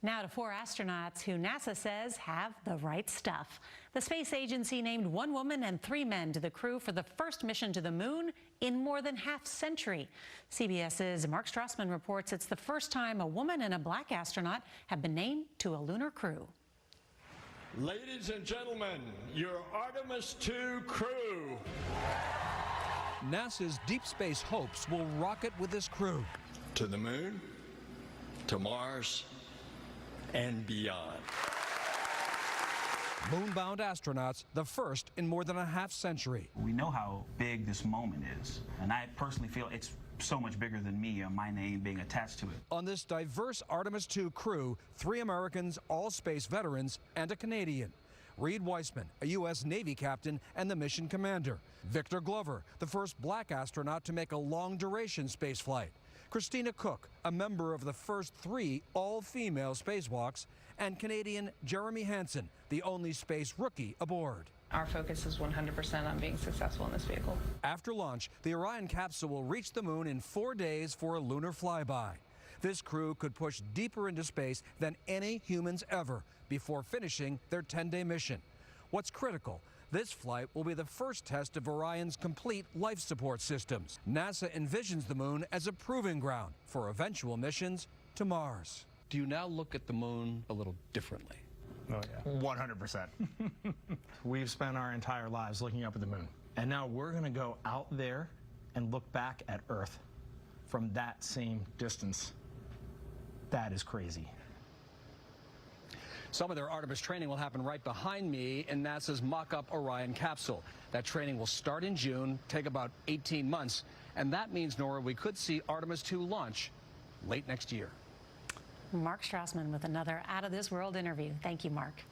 Now to 4 astronauts who NASA says have the right stuff. The space agency named 1 woman and 3 men to the crew for the first mission to the moon in more than half a century. CBS's Mark Strassmann reports it's the first time a woman and a black astronaut have been named to a lunar crew. Ladies and gentlemen, your Artemis II crew. NASA's deep space hopes will rocket with this crew To the moon, to Mars, and beyond. Moon-bound astronauts, the first in more than a half century. We know how big this moment is, and I personally feel it's so much bigger than me and my name being attached to it. On this diverse Artemis II crew, 3 Americans, all space veterans, and a Canadian. Reed Weissman, a U.S. Navy captain and the mission commander. Victor Glover, the first black astronaut to make a long-duration space flight. Christina Cook, a member of the first 3 all-female spacewalks, and Canadian Jeremy Hansen, the only space rookie aboard. Our focus is 100% on being successful in this vehicle. After launch, the Orion capsule will reach the moon in 4 days for a lunar flyby. This crew could push deeper into space than any humans ever before finishing their 10-day mission. What's critical? This flight will be the first test of Orion's complete life support systems. NASA envisions the moon as a proving ground for eventual missions to Mars. Do you now look at the moon a little differently? Oh, yeah. 100%. We've spent our entire lives looking up at the moon. And now we're going to go out there and look back at Earth from that same distance. That is crazy. Some of their Artemis training will happen right behind me in NASA's mock-up Orion capsule. That training will start in June, take about 18 months, and that means, Norah, we could see Artemis II launch late next year. Mark Strassmann with another out-of-this-world interview. Thank you, Mark.